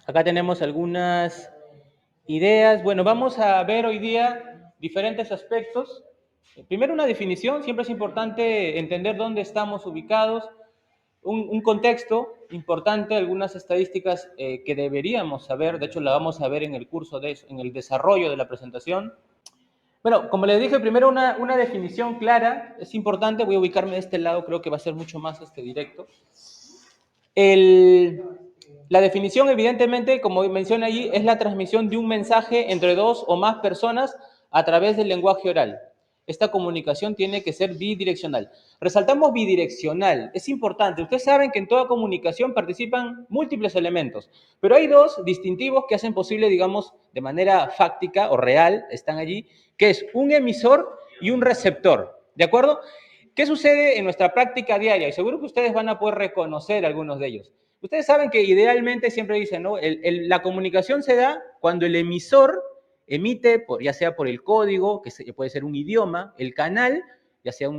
Acá tenemos algunas ideas. Bueno, vamos a ver hoy día diferentes aspectos. Primero, una definición. Siempre es importante entender dónde estamos ubicados. Un contexto importante, algunas estadísticas que deberíamos saber. De hecho, la vamos a ver en el curso, en el desarrollo de la presentación. Bueno, como les dije, primero una definición clara. Es importante. Voy a ubicarme de este lado. Creo que va a ser mucho más directo. La definición, evidentemente, como menciona allí, es la transmisión de un mensaje entre dos o más personas a través del lenguaje oral. Esta comunicación tiene que ser bidireccional. Resaltamos bidireccional. Es importante. Ustedes saben que en toda comunicación participan múltiples elementos, pero hay dos distintivos que hacen posible, digamos, de manera fáctica o real, están allí, que es un emisor y un receptor. ¿De acuerdo? ¿Qué sucede en nuestra práctica diaria? Y seguro que ustedes van a poder reconocer algunos de ellos. Ustedes saben que idealmente siempre dicen, ¿no? La comunicación se da cuando el emisor emite, ya sea por el código, que puede ser un idioma, el canal, ya sea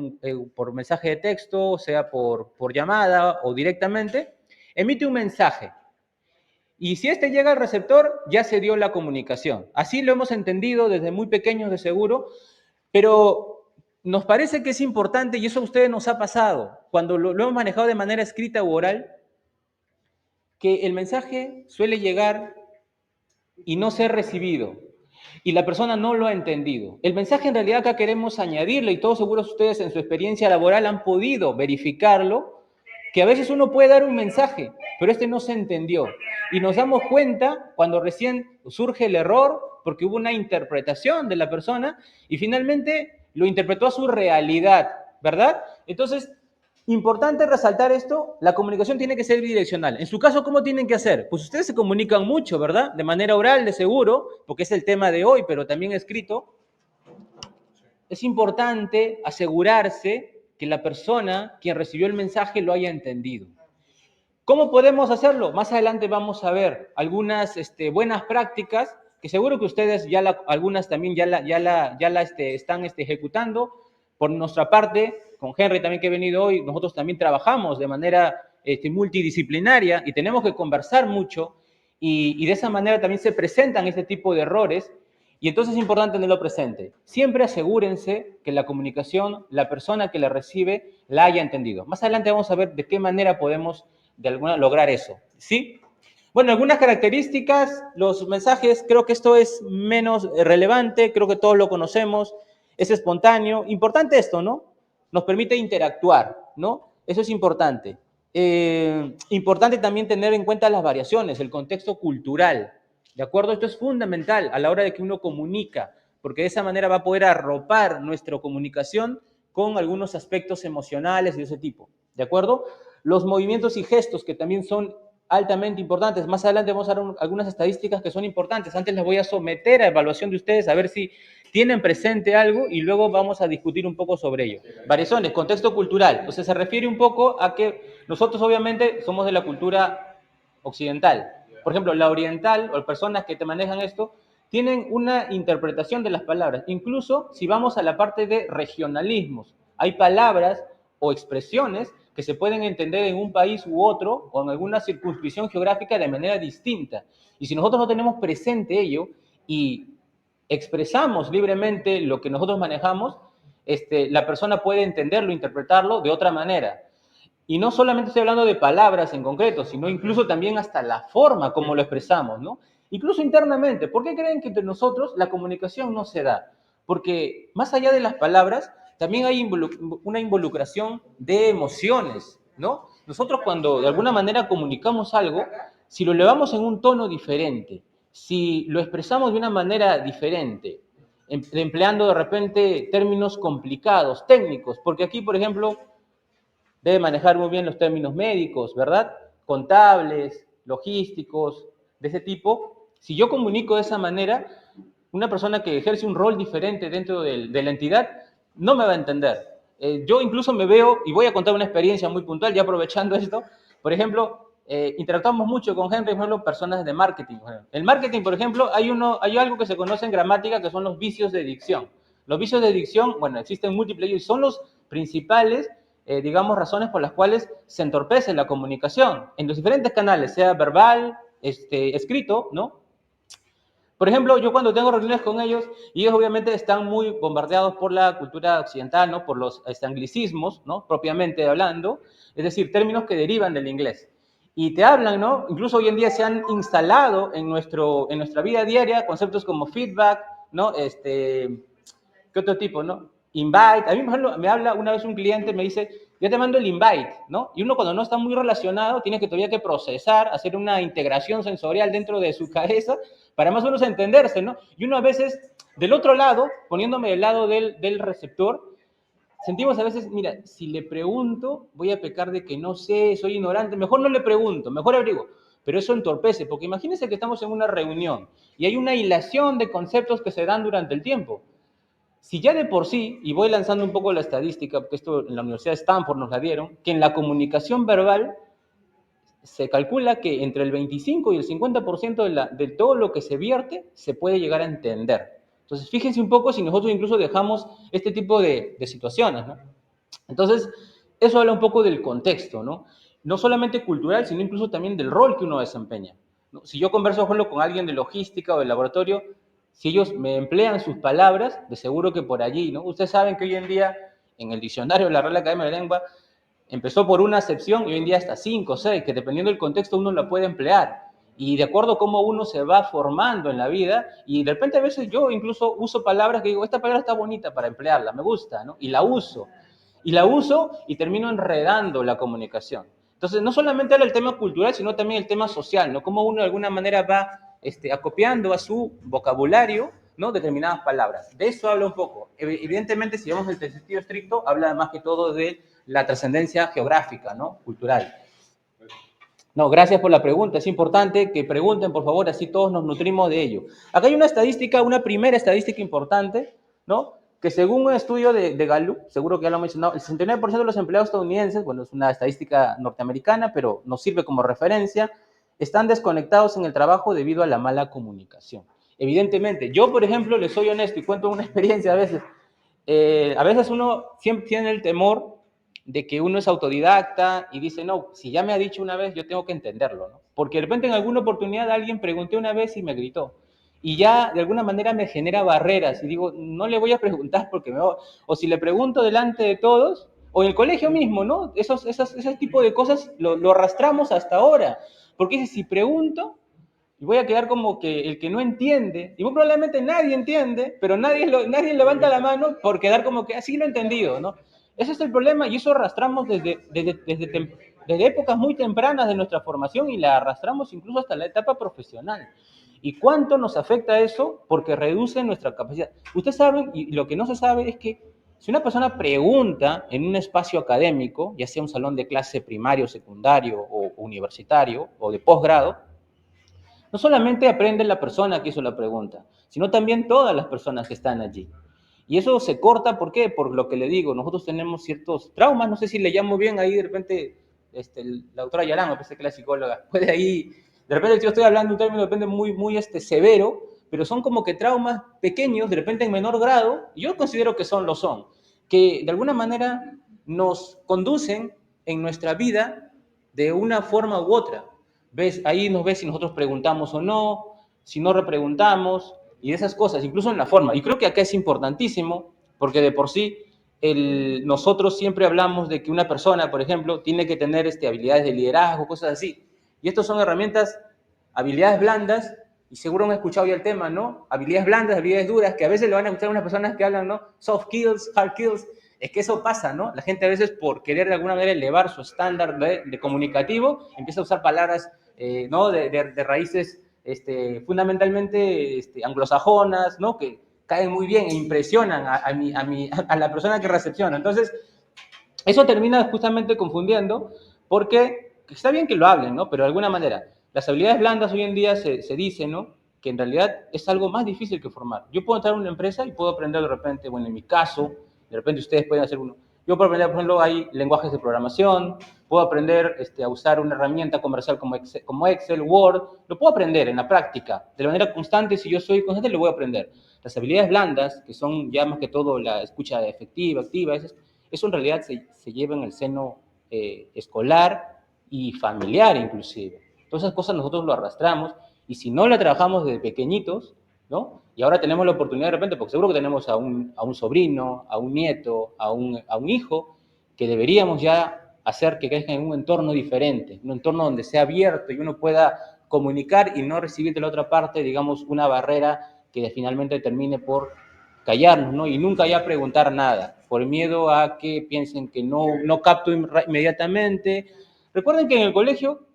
por mensaje de texto, sea por llamada o directamente, emite un mensaje. Y si este llega al receptor, ya se dio la comunicación. Así lo hemos entendido desde muy pequeños de seguro, pero nos parece que es importante, y eso a ustedes nos ha pasado, cuando lo hemos manejado de manera escrita u oral, que el mensaje suele llegar y no ser recibido, y la persona no lo ha entendido. El mensaje en realidad acá queremos añadirle, y todos seguros ustedes en su experiencia laboral han podido verificarlo, que a veces uno puede dar un mensaje, pero este no se entendió. Y nos damos cuenta cuando recién surge el error, porque hubo una interpretación de la persona, y finalmente lo interpretó a su realidad, ¿verdad? Entonces, importante resaltar esto, la comunicación tiene que ser bidireccional. En su caso, ¿cómo tienen que hacer? Pues ustedes se comunican mucho, ¿verdad? De manera oral, de seguro, porque es el tema de hoy, pero también escrito. Es importante asegurarse que la persona, quien recibió el mensaje, lo haya entendido. ¿Cómo podemos hacerlo? Más adelante vamos a ver algunas buenas prácticas que seguro que ustedes algunas también están ejecutando. Por nuestra parte, con Henry también que he venido hoy, nosotros también trabajamos de manera multidisciplinaria y tenemos que conversar mucho y de esa manera también se presentan este tipo de errores y entonces es importante tenerlo presente. Siempre asegúrense que la comunicación, la persona que la recibe, la haya entendido. Más adelante vamos a ver de qué manera podemos lograr eso, ¿sí? Bueno, algunas características, los mensajes, creo que esto es menos relevante, creo que todos lo conocemos, es espontáneo. Importante esto, ¿no? Nos permite interactuar, ¿no? Eso es importante. Importante también tener en cuenta las variaciones, el contexto cultural, ¿de acuerdo? Esto es fundamental a la hora de que uno comunica, porque de esa manera va a poder arropar nuestra comunicación con algunos aspectos emocionales de ese tipo, ¿de acuerdo? Los movimientos y gestos que también son altamente importantes. Más adelante vamos a dar algunas estadísticas que son importantes. Antes les voy a someter a evaluación de ustedes a ver si tienen presente algo y luego vamos a discutir un poco sobre ello. Variaciones, contexto cultural. Entonces se refiere un poco a que nosotros obviamente somos de la cultura occidental. Por ejemplo, la oriental o personas que te manejan esto tienen una interpretación de las palabras. Incluso si vamos a la parte de regionalismos, hay palabras o expresiones que se pueden entender en un país u otro o en alguna circunscripción geográfica de manera distinta. Y si nosotros no tenemos presente ello y expresamos libremente lo que nosotros manejamos, la persona puede entenderlo, interpretarlo de otra manera. Y no solamente estoy hablando de palabras en concreto, sino incluso también hasta la forma como lo expresamos, ¿no? Incluso internamente. ¿Por qué creen que entre nosotros la comunicación no se da? Porque más allá de las palabras, también hay una involucración de emociones, ¿no? Nosotros cuando de alguna manera comunicamos algo, si lo elevamos en un tono diferente, si lo expresamos de una manera diferente, empleando de repente términos complicados, técnicos, porque aquí, por ejemplo, debe manejar muy bien los términos médicos, ¿verdad? Contables, logísticos, de ese tipo. Si yo comunico de esa manera, una persona que ejerce un rol diferente dentro de la entidad no me va a entender. Yo incluso me veo, y voy a contar una experiencia muy puntual, ya aprovechando esto, por ejemplo, interactuamos mucho con Henry, por ejemplo, personas de marketing. El marketing, por ejemplo, hay algo que se conoce en gramática que son los vicios de dicción. Los vicios de dicción, bueno, existen múltiples y son los principales digamos, razones por las cuales se entorpece la comunicación en los diferentes canales, sea verbal, escrito, ¿no? Por ejemplo, yo cuando tengo reuniones con ellos, y ellos obviamente están muy bombardeados por la cultura occidental, ¿no? Por los anglicismos, ¿no? Propiamente hablando, es decir, términos que derivan del inglés. Y te hablan, ¿no? Incluso hoy en día se han instalado en nuestra vida diaria conceptos como feedback, ¿no? ¿Qué otro tipo, no? Invite. A mí, por ejemplo, me habla una vez un cliente, me dice, yo te mando el invite, ¿no? Y uno cuando no está muy relacionado, tiene que todavía que procesar, hacer una integración sensorial dentro de su cabeza para más o menos entenderse, ¿no? Y uno a veces, del otro lado, poniéndome del lado del receptor, sentimos a veces, mira, si le pregunto, voy a pecar de que no sé, soy ignorante, mejor no le pregunto, mejor abrigo. Pero eso entorpece, porque imagínense que estamos en una reunión y hay una hilación de conceptos que se dan durante el tiempo. Si ya de por sí, y voy lanzando un poco la estadística, porque esto en la Universidad de Stanford nos la dieron, que en la comunicación verbal se calcula que entre el 25 y el 50% de todo lo que se vierte se puede llegar a entender. Entonces, fíjense un poco si nosotros incluso dejamos este tipo de situaciones, ¿no? Entonces, eso habla un poco del contexto, ¿no? No solamente cultural, sino incluso también del rol que uno desempeña, ¿no? Si yo converso, por ejemplo, con alguien de logística o de laboratorio, si ellos me emplean sus palabras, de seguro que por allí, ¿no? Ustedes saben que hoy en día, en el diccionario de la Real Academia de la Lengua, empezó por una acepción y hoy en día hasta 5 o 6, que dependiendo del contexto uno la puede emplear. Y de acuerdo a cómo uno se va formando en la vida, y de repente a veces yo incluso uso palabras que digo, esta palabra está bonita para emplearla, me gusta, ¿no? Y la uso. Y la uso y termino enredando la comunicación. Entonces, no solamente era el tema cultural, sino también el tema social, ¿no? Cómo uno de alguna manera va acopiando a su vocabulario, ¿no? Determinadas palabras. De eso habla un poco. Evidentemente, si vamos al sentido estricto, habla más que todo de la trascendencia geográfica, ¿no? Cultural. No, gracias por la pregunta. Es importante que pregunten, por favor, así todos nos nutrimos de ello. Acá hay una estadística, una primera estadística importante, ¿no? Que según un estudio de Gallup, seguro que ya lo he mencionado, el 69% de los empleados estadounidenses, bueno, es una estadística norteamericana, pero nos sirve como referencia, están desconectados en el trabajo debido a la mala comunicación. Evidentemente, yo, por ejemplo, les soy honesto y cuento una experiencia a veces uno siempre tiene el temor de que uno es autodidacta y dice, no, si ya me ha dicho una vez, yo tengo que entenderlo, ¿no? Porque de repente en alguna oportunidad alguien pregunté una vez y me gritó. Y ya de alguna manera me genera barreras y digo, no le voy a preguntar porque me voy. O si le pregunto delante de todos, o en el colegio mismo, ¿no? Ese tipo de cosas lo arrastramos hasta ahora. Porque si pregunto, y voy a quedar como que el que no entiende, y muy probablemente nadie entiende, pero nadie levanta la mano por quedar como que así lo he entendido, ¿no? Ese es el problema y eso arrastramos desde épocas muy tempranas de nuestra formación y la arrastramos incluso hasta la etapa profesional. ¿Y cuánto nos afecta eso? Porque reduce nuestra capacidad. Ustedes saben, y lo que no se sabe es que si una persona pregunta en un espacio académico, ya sea un salón de clase primario, secundario o universitario o de posgrado, no solamente aprende la persona que hizo la pregunta, sino también todas las personas que están allí. Y eso se corta, ¿por qué? Por lo que le digo, nosotros tenemos ciertos traumas, no sé si le llamo bien ahí de repente, la doctora Yarango, pensé que la psicóloga, puede ahí, de repente yo estoy hablando un término, depende muy severo, pero son como que traumas pequeños, de repente en menor grado, y yo considero que son, que de alguna manera nos conducen en nuestra vida de una forma u otra. ¿Ves? Ahí nos ves si nosotros preguntamos o no, si no repreguntamos, y esas cosas, incluso en la forma. Y creo que acá es importantísimo, porque de por sí nosotros siempre hablamos de que una persona, por ejemplo, tiene que tener habilidades de liderazgo, cosas así. Y estas son herramientas, habilidades blandas, y seguro han escuchado ya el tema, ¿no? Habilidades blandas, habilidades duras, que a veces lo van a escuchar unas personas que hablan, ¿no? Soft skills, hard skills. Es que eso pasa, ¿no? La gente a veces por querer de alguna manera elevar su estándar de comunicativo, empieza a usar palabras, ¿no? De raíces fundamentalmente anglosajonas, ¿no? Que caen muy bien e impresionan a la persona que recepciona. Entonces, eso termina justamente confundiendo porque está bien que lo hablen, ¿no? Pero de alguna manera, las habilidades blandas hoy en día se dice, ¿no? Que en realidad es algo más difícil que formar. Yo puedo entrar a una empresa y puedo aprender de repente, bueno, en mi caso, de repente ustedes pueden hacer uno. Yo puedo aprender, por ejemplo, hay lenguajes de programación, puedo aprender a usar una herramienta comercial como Excel, Word, lo puedo aprender en la práctica, de manera constante, si yo soy constante, lo voy a aprender. Las habilidades blandas, que son ya más que todo la escucha efectiva, activa, Eso en realidad se lleva en el seno escolar y familiar inclusive. Todas esas cosas nosotros lo arrastramos y si no la trabajamos desde pequeñitos, ¿no? Y ahora tenemos la oportunidad de repente, porque seguro que tenemos a un sobrino, a un nieto, a un hijo, que deberíamos ya hacer que crezca en un entorno diferente, un entorno donde sea abierto y uno pueda comunicar y no recibir de la otra parte, digamos, una barrera que finalmente termine por callarnos, ¿no? Y nunca ya preguntar nada, por miedo a que piensen que no capto inmediatamente. Recuerden que en el colegio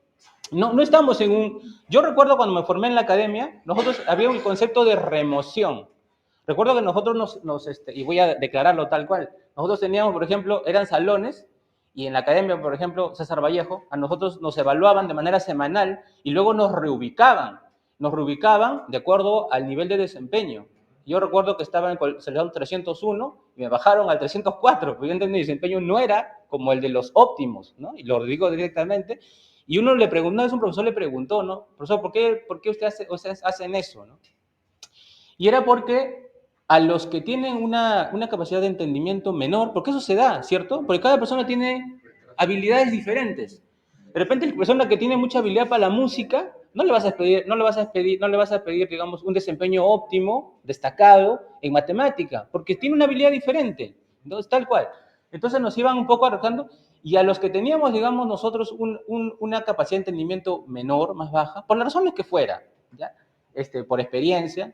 no estamos en un... Yo recuerdo cuando me formé en la academia, nosotros había un concepto de remoción. Recuerdo que nosotros y voy a declararlo tal cual, nosotros teníamos, por ejemplo, eran salones, y en la academia, por ejemplo, César Vallejo, a nosotros nos evaluaban de manera semanal y luego nos reubicaban. Nos reubicaban de acuerdo al nivel de desempeño. Yo recuerdo que estaba en el salón 301 y me bajaron al 304, porque mi desempeño no era como el de los óptimos, ¿no? Y lo digo directamente. Y uno le preguntó, una vez un profesor le preguntó, ¿no? Profesor, ¿por qué ustedes hacen eso, ¿no? Y era porque a los que tienen una capacidad de entendimiento menor, porque eso se da, ¿cierto? Porque cada persona tiene habilidades diferentes. De repente, la persona que tiene mucha habilidad para la música, no le vas a pedir, digamos, un desempeño óptimo, destacado en matemática, porque tiene una habilidad diferente. Entonces, tal cual. Entonces nos iban un poco arrojando, y a los que teníamos, digamos, nosotros una capacidad de entendimiento menor, más baja, por las razones que fuera, ¿ya? Por experiencia,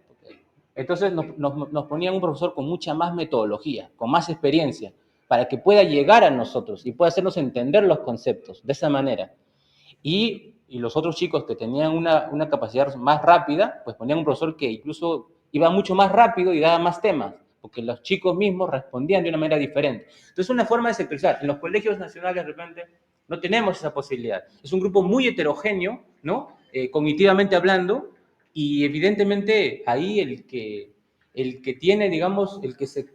entonces nos ponían un profesor con mucha más metodología, con más experiencia, para que pueda llegar a nosotros y pueda hacernos entender los conceptos de esa manera. Y los otros chicos que tenían una capacidad más rápida, pues ponían un profesor que incluso iba mucho más rápido y daba más temas, porque los chicos mismos respondían de una manera diferente. Entonces, una forma de sectorizar. En los colegios nacionales, de repente, no tenemos esa posibilidad. Es un grupo muy heterogéneo, ¿no? Cognitivamente hablando, y evidentemente ahí el que tiene, digamos, el que se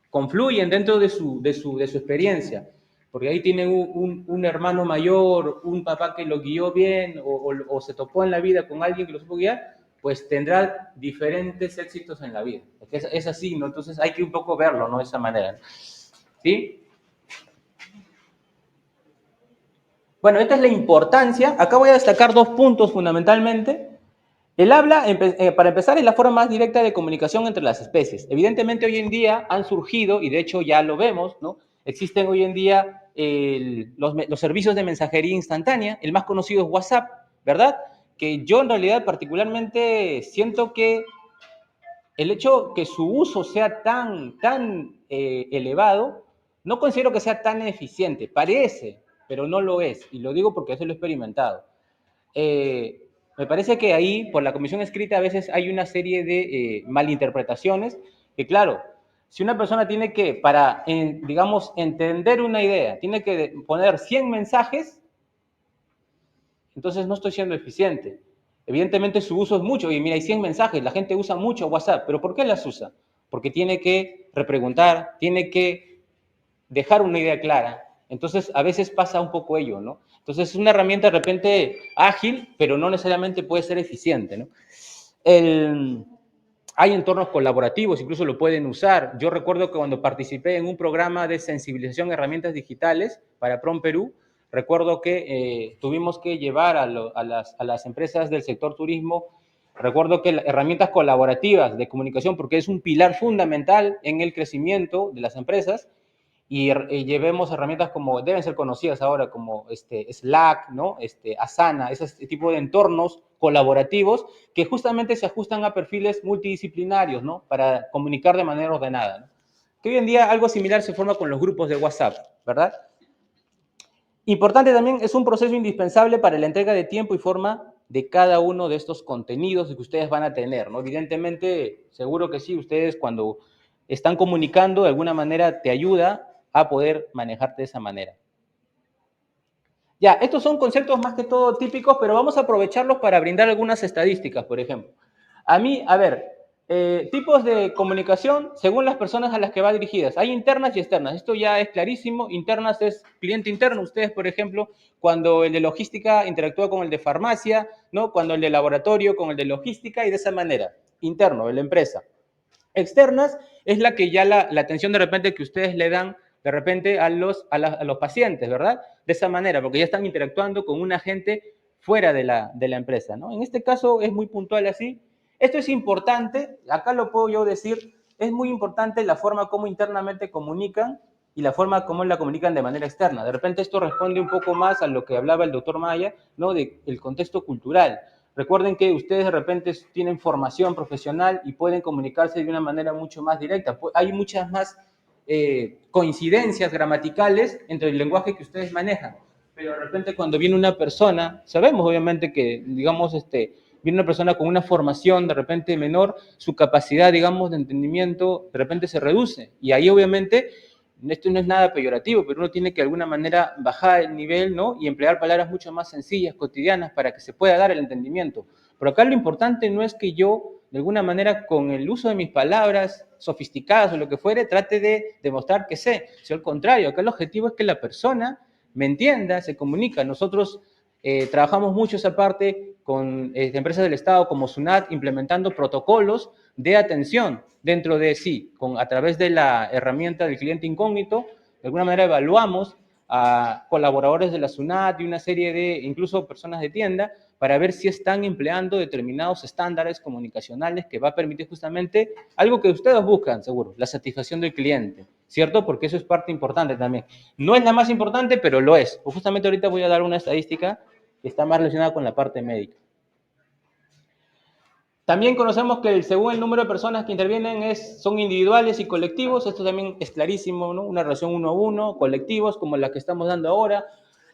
confluyen dentro de su experiencia, porque ahí tiene un hermano mayor, un papá que lo guió bien, o se topó en la vida con alguien que lo supo guiar, pues tendrá diferentes éxitos en la vida. Es así, ¿no? Entonces hay que un poco verlo, ¿no? De esa manera, ¿sí? Bueno, esta es la importancia. Acá voy a destacar dos puntos fundamentalmente. El habla, para empezar, es la forma más directa de comunicación entre las especies. Evidentemente, hoy en día han surgido, y de hecho ya lo vemos, ¿no? Existen hoy en día los servicios de mensajería instantánea. El más conocido es WhatsApp, ¿verdad? Que yo en realidad particularmente siento que el hecho que su uso sea tan elevado, no considero que sea tan eficiente. Parece, pero no lo es. Y lo digo porque eso lo he experimentado. Me parece que ahí, por la comisión escrita, a veces hay una serie de malinterpretaciones que, claro, si una persona tiene que, digamos, entender una idea, tiene que poner 100 mensajes, entonces no estoy siendo eficiente. Evidentemente su uso es mucho, y mira, hay 100 mensajes, la gente usa mucho WhatsApp, pero ¿por qué las usa? Porque tiene que repreguntar, tiene que dejar una idea clara. Entonces, a veces pasa un poco ello, ¿no? Entonces, es una herramienta de repente ágil, pero no necesariamente puede ser eficiente, ¿no? Hay entornos colaborativos, incluso lo pueden usar. Yo recuerdo que cuando participé en un programa de sensibilización en herramientas digitales para PROM Perú, recuerdo que tuvimos que llevar a las empresas del sector turismo, recuerdo que herramientas colaborativas de comunicación, porque es un pilar fundamental en el crecimiento de las empresas, y llevemos herramientas como deben ser conocidas ahora, como Slack, ¿no? Asana, ese tipo de entornos colaborativos que justamente se ajustan a perfiles multidisciplinarios, ¿no? Para comunicar de manera ordenada, ¿no? Que hoy en día algo similar se forma con los grupos de WhatsApp, ¿verdad? Importante también, es un proceso indispensable para la entrega de tiempo y forma de cada uno de estos contenidos que ustedes van a tener, ¿no? Evidentemente, seguro que sí, ustedes cuando están comunicando de alguna manera te ayuda a poder manejarte de esa manera. Ya, estos son conceptos más que todo típicos, pero vamos a aprovecharlos para brindar algunas estadísticas, por ejemplo. A ver, tipos de comunicación según las personas a las que va dirigidas. Hay internas y externas. Esto ya es clarísimo. Internas es cliente interno. Ustedes, por ejemplo, cuando el de logística interactúa con el de farmacia, ¿no? Cuando el de laboratorio con el de logística, y de esa manera. Interno, de la empresa. Externas es la que ya la atención de repente que ustedes le dan de repente a los pacientes, ¿verdad? De esa manera, porque ya están interactuando con un agente fuera de la empresa, ¿no? En este caso es muy puntual así. Esto es importante, acá lo puedo yo decir, es muy importante la forma como internamente comunican y la forma como la comunican de manera externa. De repente esto responde un poco más a lo que hablaba el doctor Maya, ¿no? Del contexto cultural. Recuerden que ustedes de repente tienen formación profesional y pueden comunicarse de una manera mucho más directa. Hay muchas más coincidencias gramaticales entre el lenguaje que ustedes manejan. Pero de repente cuando viene una persona, sabemos obviamente que, digamos, viene una persona con una formación de repente menor, su capacidad, digamos, de entendimiento de repente se reduce. Y ahí obviamente, esto no es nada peyorativo, pero uno tiene que de alguna manera bajar el nivel, ¿no? Y emplear palabras mucho más sencillas, cotidianas, para que se pueda dar el entendimiento. Pero acá lo importante no es que yo, de alguna manera, con el uso de mis palabras sofisticadas o lo que fuere, trate de demostrar que sé. Sino al contrario, acá el objetivo es que la persona me entienda, se comunica. Nosotros trabajamos mucho esa parte con empresas del Estado como SUNAT, implementando protocolos de atención dentro de sí, a través de la herramienta del cliente incógnito. De alguna manera evaluamos a colaboradores de la SUNAT y una serie de, incluso personas de tienda, para ver si están empleando determinados estándares comunicacionales que va a permitir justamente algo que ustedes buscan, seguro, la satisfacción del cliente, ¿cierto? Porque eso es parte importante también. No es la más importante, pero lo es. Pues justamente ahorita voy a dar una estadística que está más relacionada con la parte médica. También conocemos que según el número de personas que intervienen son individuales y colectivos. Esto también es clarísimo, ¿no? Una relación uno a uno, colectivos como la que estamos dando ahora.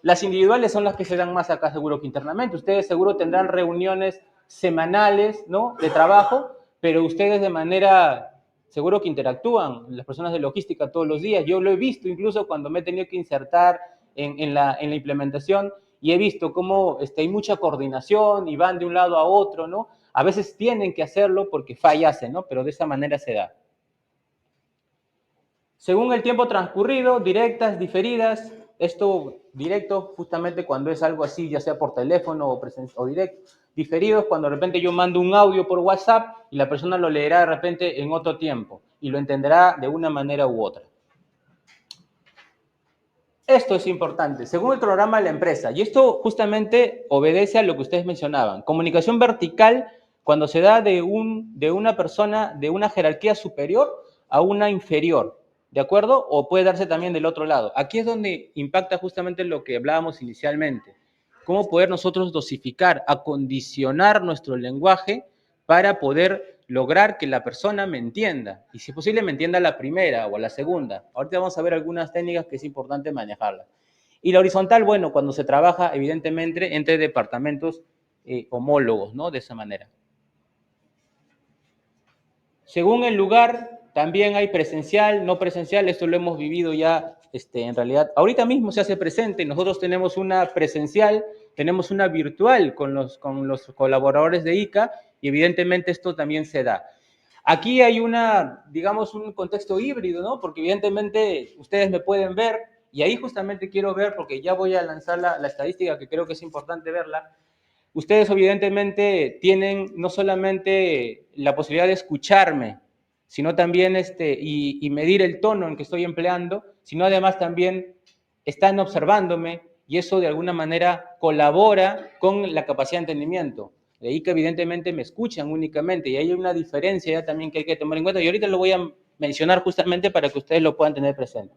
Las individuales son las que se dan más acá seguro que internamente. Ustedes seguro tendrán reuniones semanales, ¿no? De trabajo, pero ustedes de manera seguro que interactúan, las personas de logística todos los días. Yo lo he visto incluso cuando me he tenido que insertar en la implementación y he visto cómo hay mucha coordinación y van de un lado a otro, ¿no? A veces tienen que hacerlo porque fallasen, ¿no? Pero de esa manera se da. Según el tiempo transcurrido, directas, diferidas, esto directo justamente cuando es algo así, ya sea por teléfono o directo. Diferidos cuando de repente yo mando un audio por WhatsApp y la persona lo leerá de repente en otro tiempo y lo entenderá de una manera u otra. Esto es importante, según el programa de la empresa, y esto justamente obedece a lo que ustedes mencionaban. Comunicación vertical cuando se da de una persona de una jerarquía superior a una inferior, ¿de acuerdo? O puede darse también del otro lado. Aquí es donde impacta justamente lo que hablábamos inicialmente. Cómo poder nosotros dosificar, acondicionar nuestro lenguaje para poder lograr que la persona me entienda. Y si es posible, me entienda a la primera o a la segunda. Ahorita vamos a ver algunas técnicas que es importante manejarlas. Y la horizontal, bueno, cuando se trabaja evidentemente entre departamentos homólogos, ¿no? De esa manera. Según el lugar, también hay presencial, no presencial, esto lo hemos vivido ya en realidad. Ahorita mismo se hace presente, nosotros tenemos una presencial, tenemos una virtual con los colaboradores de ICA y evidentemente esto también se da. Aquí hay digamos, un contexto híbrido, ¿no? Porque evidentemente ustedes me pueden ver y ahí justamente quiero ver, porque ya voy a lanzar la estadística que creo que es importante verla. Ustedes evidentemente tienen no solamente la posibilidad de escucharme, sino también y medir el tono en que estoy empleando, sino además también están observándome y eso de alguna manera colabora con la capacidad de entendimiento. De ahí que evidentemente me escuchan únicamente y hay una diferencia ya también que hay que tomar en cuenta y ahorita lo voy a mencionar justamente para que ustedes lo puedan tener presente.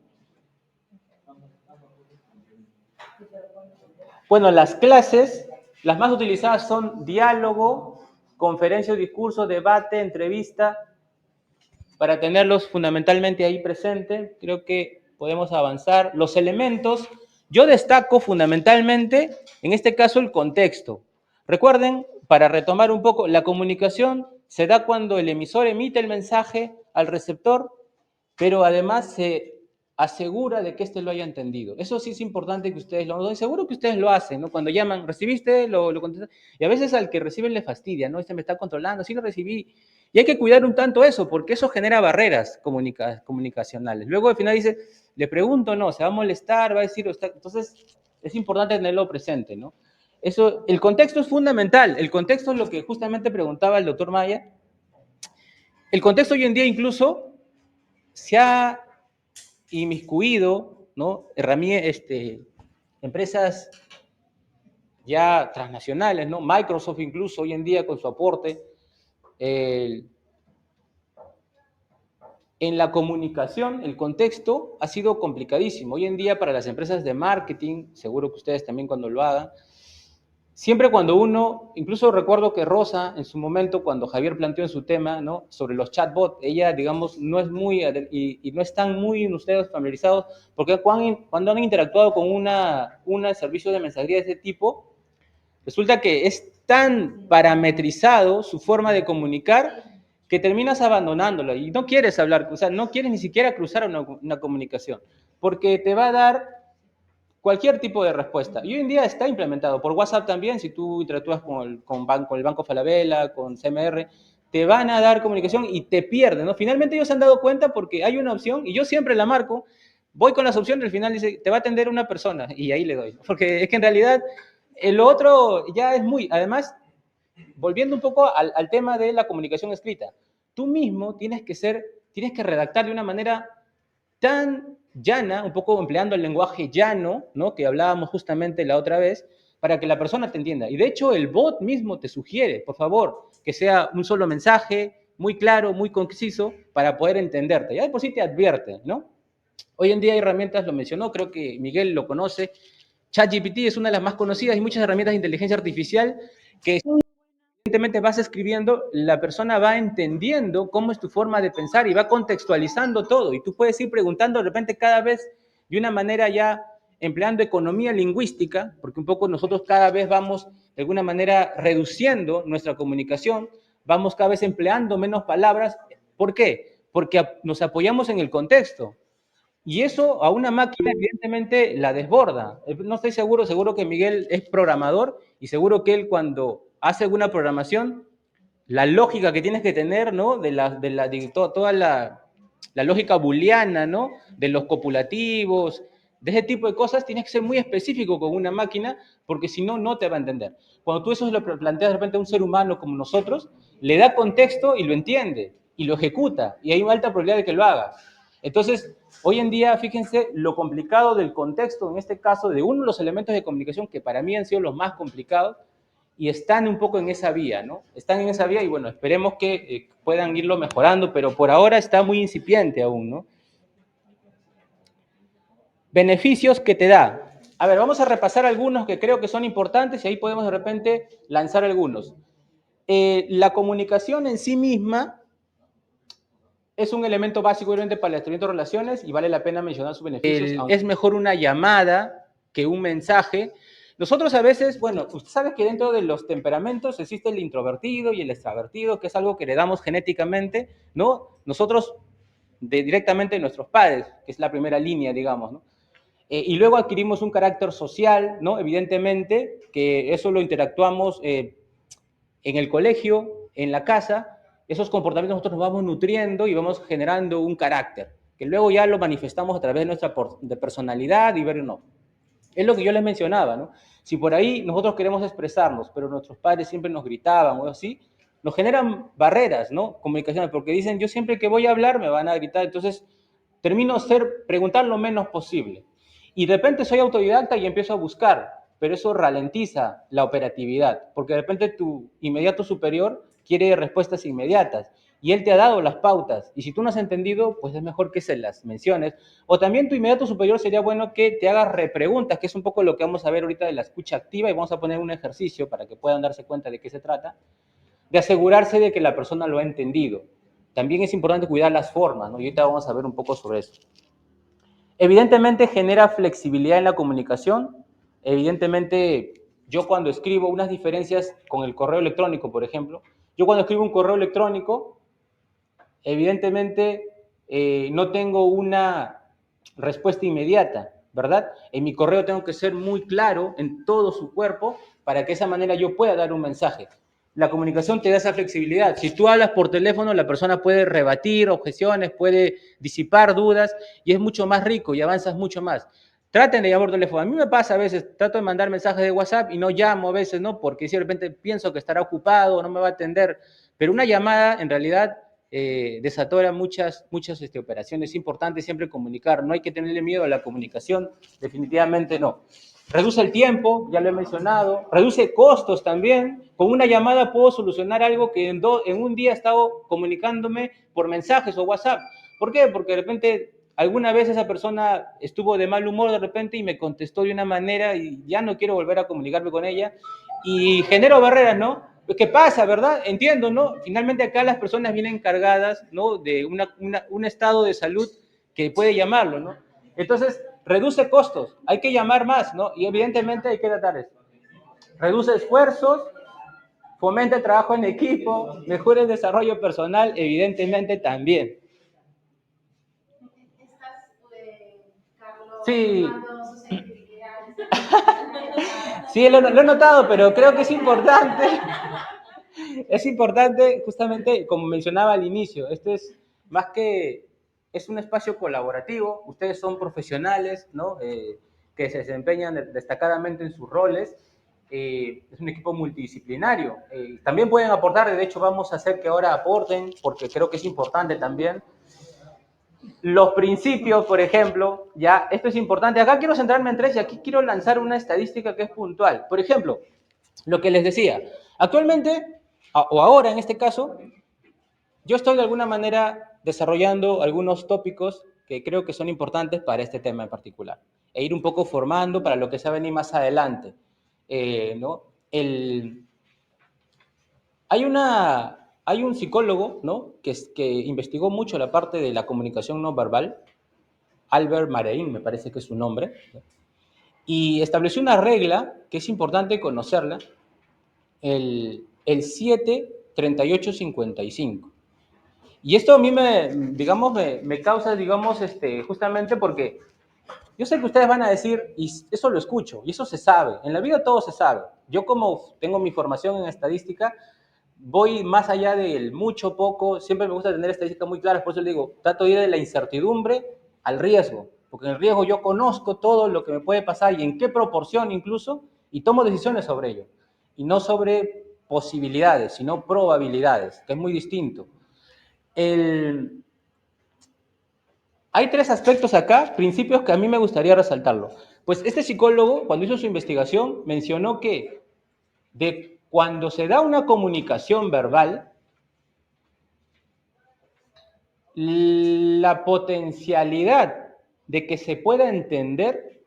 Bueno, las clases, las más utilizadas son diálogo, conferencia o discurso, debate, entrevista, para tenerlos fundamentalmente ahí presente. Creo que podemos avanzar. Los elementos, yo destaco fundamentalmente, en este caso, el contexto. Recuerden, para retomar un poco, la comunicación se da cuando el emisor emite el mensaje al receptor, pero además se asegura de que éste lo haya entendido. Eso sí es importante que ustedes lo hagan. Seguro que ustedes lo hacen, ¿no? Cuando llaman, ¿recibiste? Lo contestan. Y a veces al que recibe le fastidia, ¿no? Este me está controlando, sí lo recibí. Y hay que cuidar un tanto eso, porque eso genera barreras comunicacionales. Luego al final dice, le pregunto, no, se va a molestar, va a decir, entonces es importante tenerlo presente, ¿no? Eso, el contexto es fundamental. El contexto es lo que justamente preguntaba el doctor Maya. El contexto hoy en día incluso se ha inmiscuido, ¿no? Empresas ya transnacionales, ¿no? Microsoft incluso hoy en día con su aporte, en la comunicación, el contexto ha sido complicadísimo. Hoy en día para las empresas de marketing, seguro que ustedes también cuando lo hagan, siempre cuando uno, incluso recuerdo que Rosa en su momento, cuando Javier planteó en su tema, ¿no? Sobre los chatbots, ella, digamos, no es muy, y no están muy ustedes familiarizados, porque cuando han interactuado con un servicio de mensajería de ese tipo, resulta que es tan parametrizado su forma de comunicar que terminas abandonándola y no quieres hablar, o sea, no quieres ni siquiera cruzar una comunicación, porque te va a dar cualquier tipo de respuesta. Y hoy en día está implementado por WhatsApp también, si tú interactúas con el Banco Falabella, con CMR, te van a dar comunicación y te pierden, ¿no? Finalmente ellos se han dado cuenta porque hay una opción y yo siempre la marco, voy con las opciones, al final dice, te va a atender una persona y ahí le doy, porque es que en realidad el otro ya es muy, además, volviendo un poco al tema de la comunicación escrita, tú mismo tienes que redactar de una manera tan llana, un poco empleando el lenguaje llano, ¿no? Que hablábamos justamente la otra vez, para que la persona te entienda. Y de hecho el bot mismo te sugiere, por favor, que sea un solo mensaje, muy claro, muy conciso, para poder entenderte. Ya de por sí te advierte, ¿no? Hoy en día hay herramientas, lo mencionó, creo que Miguel lo conoce. ChatGPT es una de las más conocidas y muchas herramientas de inteligencia artificial que evidentemente vas escribiendo, la persona va entendiendo cómo es tu forma de pensar y va contextualizando todo. Y tú puedes ir preguntando de repente cada vez de una manera ya empleando economía lingüística, porque un poco nosotros cada vez vamos de alguna manera reduciendo nuestra comunicación, vamos cada vez empleando menos palabras. ¿Por qué? Porque nos apoyamos en el contexto. Y eso a una máquina evidentemente la desborda. No estoy seguro, seguro que Miguel es programador y seguro que él cuando hace alguna programación, la lógica que tienes que tener, ¿no? Toda la lógica booleana, ¿no? De los copulativos, de ese tipo de cosas, tienes que ser muy específico con una máquina porque si no, no te va a entender. Cuando tú eso lo planteas de repente a un ser humano como nosotros, le da contexto y lo entiende y lo ejecuta y hay una alta probabilidad de que lo haga. Entonces, hoy en día, fíjense lo complicado del contexto, en este caso, de uno de los elementos de comunicación que para mí han sido los más complicados y están un poco en esa vía, ¿no? Están en esa vía y bueno, esperemos que puedan irlo mejorando, pero por ahora está muy incipiente aún, ¿no? Beneficios que te da. A ver, vamos a repasar algunos que creo que son importantes y ahí podemos de repente lanzar algunos. La comunicación en sí misma es un elemento básico obviamente para el establecimiento de relaciones y vale la pena mencionar sus beneficios. Es mejor una llamada que un mensaje. Nosotros a veces, bueno, usted sabe que dentro de los temperamentos existe el introvertido y el extravertido, que es algo que heredamos genéticamente, ¿no? Nosotros directamente de nuestros padres, que es la primera línea, digamos, ¿no? Y luego adquirimos un carácter social, ¿no? Evidentemente, que eso lo interactuamos en el colegio, en la casa, esos comportamientos nosotros nos vamos nutriendo y vamos generando un carácter, que luego ya lo manifestamos a través de nuestra personalidad y ver no. Es lo que yo les mencionaba, ¿no? Si por ahí nosotros queremos expresarnos, pero nuestros padres siempre nos gritaban o así, nos generan barreras, ¿no? Comunicaciones, porque dicen, yo siempre que voy a hablar me van a gritar, entonces termino preguntar lo menos posible. Y de repente soy autodidacta y empiezo a buscar, pero eso ralentiza la operatividad, porque de repente tu inmediato superior quiere respuestas inmediatas y él te ha dado las pautas y si tú no has entendido, pues es mejor que se las menciones. O también tu inmediato superior sería bueno que te hagas repreguntas, que es un poco lo que vamos a ver ahorita de la escucha activa y vamos a poner un ejercicio para que puedan darse cuenta de qué se trata, de asegurarse de que la persona lo ha entendido. También es importante cuidar las formas, ¿no? Y ahorita vamos a ver un poco sobre eso. Evidentemente genera flexibilidad en la comunicación. Evidentemente, yo cuando escribo unas diferencias con el correo electrónico, por ejemplo, yo cuando escribo un correo electrónico, evidentemente no tengo una respuesta inmediata, ¿verdad? En mi correo tengo que ser muy claro en todo su cuerpo para que de esa manera yo pueda dar un mensaje. La comunicación te da esa flexibilidad. Si tú hablas por teléfono, la persona puede rebatir objeciones, puede disipar dudas y es mucho más rico y avanzas mucho más. Traten de llamar por teléfono. A mí me pasa a veces, trato de mandar mensajes de WhatsApp y no llamo a veces, ¿no? Porque si de repente pienso que estará ocupado o no me va a atender. Pero una llamada, en realidad, desatora muchas operaciones. Es importante siempre comunicar, no hay que tenerle miedo a la comunicación, definitivamente no. Reduce el tiempo, ya lo he mencionado, reduce costos también. Con una llamada puedo solucionar algo que en un día he estado comunicándome por mensajes o WhatsApp. ¿Por qué? Porque de repente alguna vez esa persona estuvo de mal humor de repente y me contestó de una manera y ya no quiero volver a comunicarme con ella y genero barreras, ¿no? ¿Qué pasa, verdad? Entiendo, ¿no? Finalmente acá las personas vienen cargadas, ¿no? De un estado de salud que puede llamarlo, ¿no? Entonces, reduce costos, hay que llamar más, ¿no? Y evidentemente hay que tratar esto. Reduce esfuerzos, fomenta el trabajo en equipo, mejora el desarrollo personal, evidentemente también. Sí. Sí, lo he notado, pero creo que es importante. Es importante, justamente, como mencionaba al inicio, esto es más que, es un espacio colaborativo, ustedes son profesionales, ¿no? Que se desempeñan destacadamente en sus roles, es un equipo multidisciplinario, también pueden aportar, de hecho vamos a hacer que ahora aporten, porque creo que es importante también. Los principios, por ejemplo, ya, esto es importante, acá quiero centrarme en tres y aquí quiero lanzar una estadística que es puntual. Por ejemplo, lo que les decía, actualmente, o ahora en este caso, yo estoy de alguna manera desarrollando algunos tópicos que creo que son importantes para este tema en particular, e ir un poco formando para lo que se va a venir más adelante. ¿No? Hay un psicólogo, ¿no? que investigó mucho la parte de la comunicación no verbal, Albert Marein, me parece que es su nombre, ¿no? Y estableció una regla que es importante conocerla, el 7-38-55. Y esto a mí me causa, digamos, justamente porque yo sé que ustedes van a decir, y eso lo escucho, y eso se sabe, en la vida todo se sabe. Yo como tengo mi formación en estadística, voy más allá del mucho, poco, siempre me gusta tener estadísticas muy claras, por eso le digo, trato de ir de la incertidumbre al riesgo, porque en el riesgo yo conozco todo lo que me puede pasar y en qué proporción incluso, y tomo decisiones sobre ello, y no sobre posibilidades, sino probabilidades, que es muy distinto. Hay tres aspectos acá, principios que a mí me gustaría resaltarlo. Pues este psicólogo, cuando hizo su investigación, mencionó que de cuando se da una comunicación verbal, la potencialidad de que se pueda entender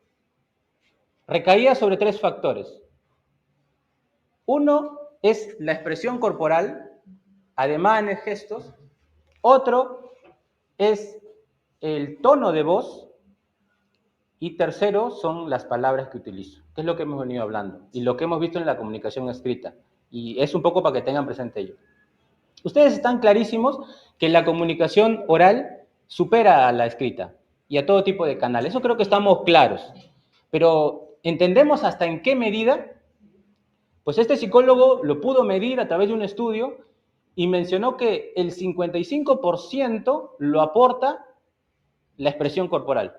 recaía sobre tres factores. Uno es la expresión corporal, ademanes, gestos. Otro es el tono de voz. Y tercero son las palabras que utilizo, que es lo que hemos venido hablando y lo que hemos visto en la comunicación escrita. Y es un poco para que tengan presente ello. Ustedes están clarísimos que la comunicación oral supera a la escrita y a todo tipo de canales. Eso creo que estamos claros. Pero ¿entendemos hasta en qué medida? Pues este psicólogo lo pudo medir a través de un estudio y mencionó que el 55% lo aporta la expresión corporal.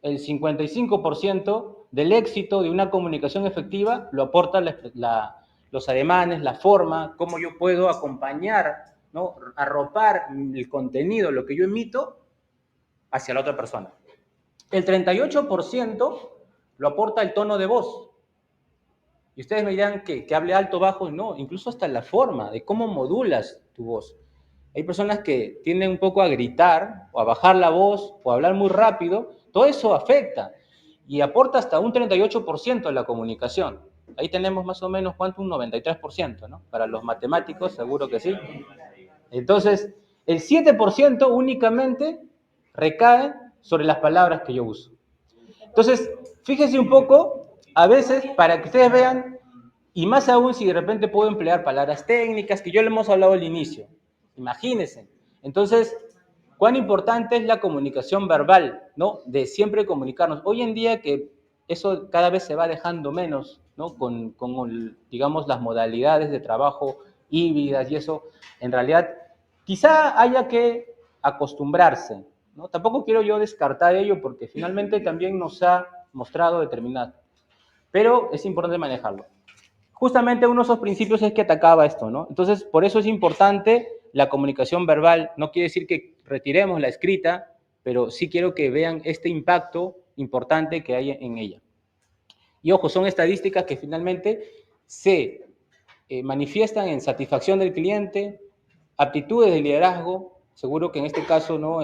El 55% del éxito de una comunicación efectiva lo aporta los ademanes, la forma, cómo yo puedo acompañar, ¿no? Arropar el contenido, lo que yo emito, hacia la otra persona. El 38% lo aporta el tono de voz. Y ustedes me dirán que hable alto, bajo, no, incluso hasta la forma de cómo modulas tu voz. Hay personas que tienden un poco a gritar o a bajar la voz o a hablar muy rápido. Todo eso afecta y aporta hasta un 38% a la comunicación. Ahí tenemos más o menos, ¿cuánto? Un 93%, ¿no? Para los matemáticos, seguro que sí. Entonces, el 7% únicamente recae sobre las palabras que yo uso. Entonces, fíjense un poco, a veces, para que ustedes vean, y más aún si de repente puedo emplear palabras técnicas, que yo le hemos hablado al inicio. Imagínense. Entonces, cuán importante es la comunicación verbal, ¿no? De siempre comunicarnos. Hoy en día que eso cada vez se va dejando menos, ¿no? Con digamos, las modalidades de trabajo híbridas y eso, en realidad, quizá haya que acostumbrarse, ¿no? Tampoco quiero yo descartar ello porque finalmente también nos ha mostrado determinado, pero es importante manejarlo. Justamente uno de esos principios es que atacaba esto, ¿no? Entonces, por eso es importante la comunicación verbal. No quiere decir que retiremos la escrita, pero sí quiero que vean este impacto importante que hay en ella. Y ojo, son estadísticas que finalmente se manifiestan en satisfacción del cliente, aptitudes de liderazgo, seguro que en este caso, ¿no?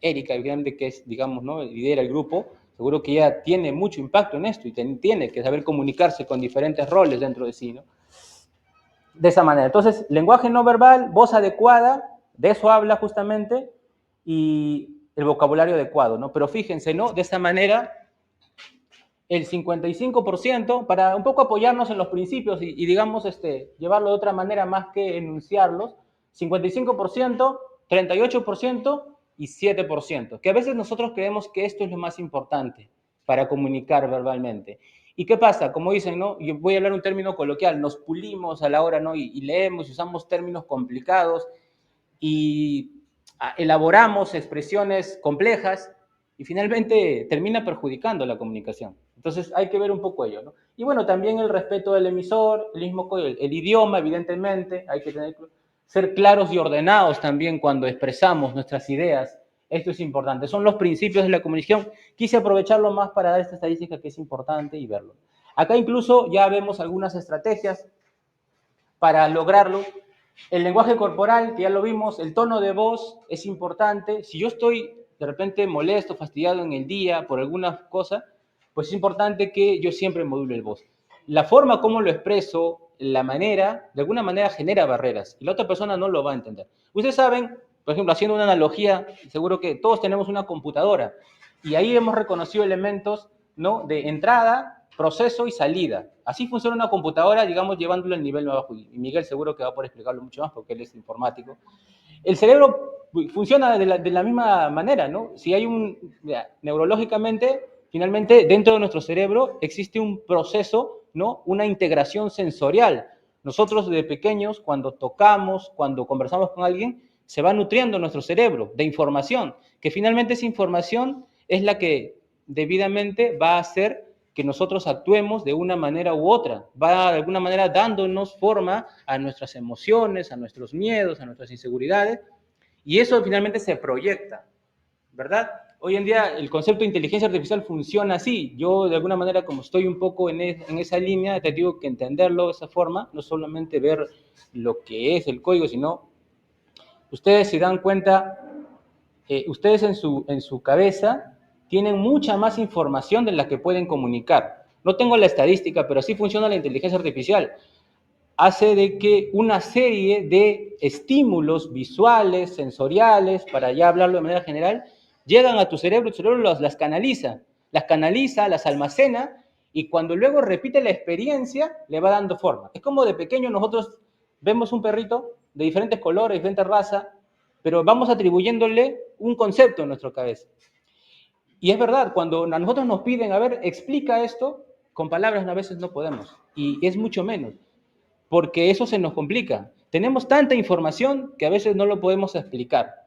Erika, que es, digamos, ¿no? lidera el grupo, seguro que ella tiene mucho impacto en esto y tiene que saber comunicarse con diferentes roles dentro de sí, ¿no? De esa manera. Entonces, lenguaje no verbal, voz adecuada, de eso habla justamente, y el vocabulario adecuado, ¿no? Pero fíjense, ¿no? De esa manera, el 55%, para un poco apoyarnos en los principios y digamos, llevarlo de otra manera más que enunciarlos, 55%, 38% y 7%, que a veces nosotros creemos que esto es lo más importante para comunicar verbalmente. ¿Y qué pasa? Como dicen, ¿no? Yo voy a hablar un término coloquial, nos pulimos a la hora, ¿no? Y leemos y usamos términos complicados y elaboramos expresiones complejas y finalmente termina perjudicando la comunicación. Entonces hay que ver un poco ello, ¿no? Y bueno, también el respeto del emisor, el idioma, evidentemente, hay que ser claros y ordenados también cuando expresamos nuestras ideas. Esto es importante. Son los principios de la comunicación. Quise aprovecharlo más para dar esta estadística que es importante y verlo. Acá incluso ya vemos algunas estrategias para lograrlo. El lenguaje corporal, que ya lo vimos, el tono de voz es importante. Si yo estoy de repente molesto, fastidiado en el día por alguna cosa, pues es importante que yo siempre module el voz. La forma como lo expreso, la manera, de alguna manera genera barreras y la otra persona no lo va a entender. Ustedes saben, por ejemplo, haciendo una analogía, seguro que todos tenemos una computadora y ahí hemos reconocido elementos, ¿no? De entrada, proceso y salida. Así funciona una computadora, digamos, llevándolo al nivel más bajo. Y Miguel seguro que va a poder explicarlo mucho más porque él es informático. El cerebro funciona de la misma manera, ¿no? Si hay neurológicamente, finalmente, dentro de nuestro cerebro existe un proceso, ¿no? Una integración sensorial. Nosotros de pequeños, cuando tocamos, cuando conversamos con alguien, se va nutriendo nuestro cerebro de información, que finalmente esa información es la que debidamente va a hacer que nosotros actuemos de una manera u otra, va de alguna manera dándonos forma a nuestras emociones, a nuestros miedos, a nuestras inseguridades, y eso finalmente se proyecta, ¿verdad? Hoy en día el concepto de inteligencia artificial funciona así. Yo de alguna manera, como estoy un poco en esa línea, te digo que entenderlo de esa forma, no solamente ver lo que es el código, sino ustedes se dan cuenta, ustedes en su cabeza tienen mucha más información de la que pueden comunicar. No tengo la estadística, pero así funciona la inteligencia artificial. Hace de que una serie de estímulos visuales, sensoriales, para ya hablarlo de manera general, llegan a tu cerebro las canaliza, las almacena, y cuando luego repite la experiencia, le va dando forma. Es como de pequeño nosotros vemos un perrito de diferentes colores, diferentes razas, pero vamos atribuyéndole un concepto en nuestra cabeza. Y es verdad, cuando a nosotros nos piden, a ver, explica esto, con palabras a veces no podemos, y es mucho menos, porque eso se nos complica. Tenemos tanta información que a veces no lo podemos explicar.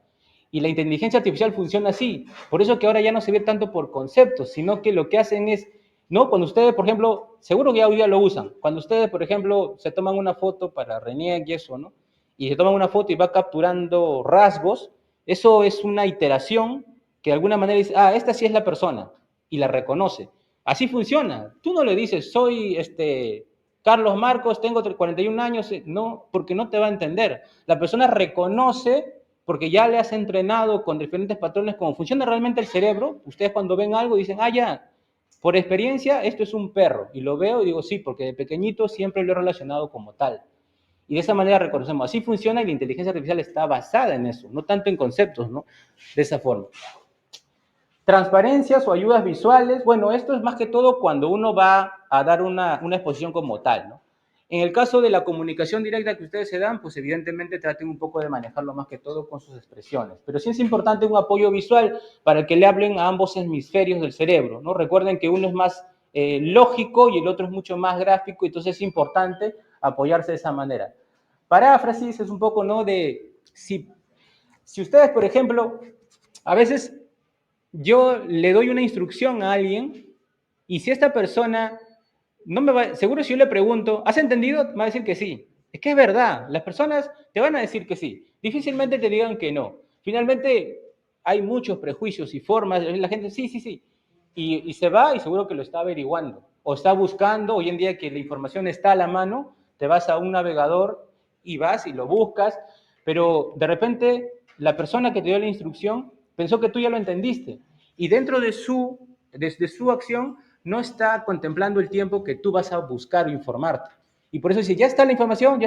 Y la inteligencia artificial funciona así. Por eso que ahora ya no se ve tanto por conceptos, sino que lo que hacen es, ¿no? Cuando ustedes, por ejemplo, seguro que ya hoy día lo usan, cuando ustedes, por ejemplo, se toman una foto para RENIEC y eso, ¿no? Y se toman una foto y va capturando rasgos, eso es una iteración que de alguna manera dice, ah, esta sí es la persona, y la reconoce. Así funciona. Tú no le dices, soy Carlos Marcos, tengo 41 años, no, porque no te va a entender. La persona reconoce porque ya le has entrenado con diferentes patrones cómo funciona realmente el cerebro. Ustedes cuando ven algo dicen, ah, ya, por experiencia esto es un perro. Y lo veo y digo, sí, porque de pequeñito siempre lo he relacionado como tal. Y de esa manera reconocemos, así funciona y la inteligencia artificial está basada en eso, no tanto en conceptos, ¿no? De esa forma. Transparencias o ayudas visuales, bueno, esto es más que todo cuando uno va a dar una exposición como tal, ¿no? En el caso de la comunicación directa que ustedes se dan, pues evidentemente traten un poco de manejarlo más que todo con sus expresiones. Pero sí es importante un apoyo visual para que le hablen a ambos hemisferios del cerebro, ¿no? Recuerden que uno es más lógico y el otro es mucho más gráfico, entonces es importante apoyarse de esa manera. Paráfrasis es un poco, ¿no? De si ustedes, por ejemplo, a veces yo le doy una instrucción a alguien y si esta persona no me va, seguro si yo le pregunto, ¿has entendido? Me va a decir que sí. Es que es verdad, las personas te van a decir que sí, difícilmente te digan que no. Finalmente hay muchos prejuicios y formas, la gente sí, sí, sí, y se va y seguro que lo está averiguando, o está buscando, hoy en día que la información está a la mano, te vas a un navegador y vas y lo buscas, pero de repente la persona que te dio la instrucción pensó que tú ya lo entendiste, y dentro de su acción no está contemplando el tiempo que tú vas a buscar o informarte. Y por eso dice, ya está la información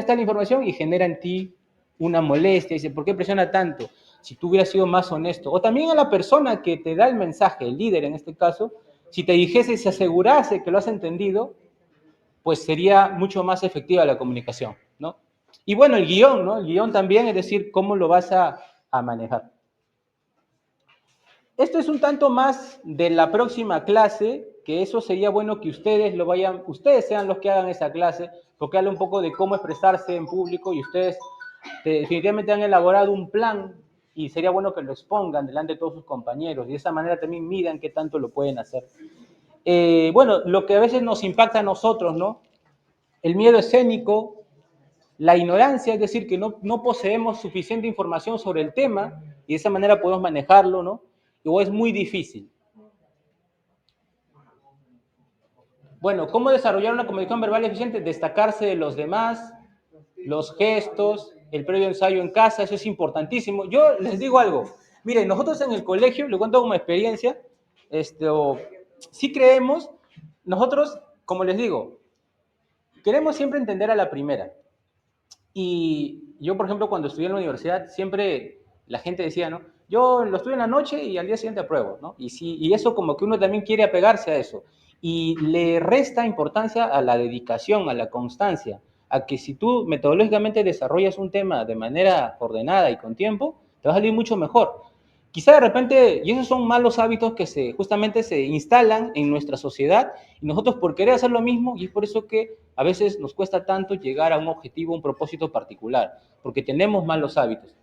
y genera en ti una molestia. Dice, ¿por qué presiona tanto? Si tú hubieras sido más honesto. O también a la persona que te da el mensaje, el líder en este caso, si te dijese, se asegurase que lo has entendido, pues sería mucho más efectiva la comunicación, ¿no? Y bueno, el guión, ¿no? El guión también, es decir, cómo lo vas a manejar. Esto es un tanto más de la próxima clase, que eso sería bueno que ustedes sean los que hagan esa clase, porque habla un poco de cómo expresarse en público y ustedes definitivamente han elaborado un plan y sería bueno que lo expongan delante de todos sus compañeros y de esa manera también midan qué tanto lo pueden hacer. Bueno, lo que a veces nos impacta a nosotros, ¿no? El miedo escénico, la ignorancia, es decir, que no poseemos suficiente información sobre el tema y de esa manera podemos manejarlo, ¿no? O es muy difícil. Bueno, ¿cómo desarrollar una comunicación verbal eficiente? Destacarse de los demás, los gestos, el previo ensayo en casa, eso es importantísimo. Yo les digo algo, miren, nosotros en el colegio, le cuento como experiencia, sí creemos, nosotros, como les digo, queremos siempre entender a la primera. Y yo, por ejemplo, cuando estudié en la universidad, siempre la gente decía, ¿no? Yo lo estudio en la noche y al día siguiente apruebo, ¿no? Y eso como que uno también quiere apegarse a eso. Y le resta importancia a la dedicación, a la constancia, a que si tú metodológicamente desarrollas un tema de manera ordenada y con tiempo, te va a salir mucho mejor. Quizá de repente, y esos son malos hábitos que justamente se instalan en nuestra sociedad y nosotros por querer hacer lo mismo, y es por eso que a veces nos cuesta tanto llegar a un objetivo, un propósito particular, porque tenemos malos hábitos.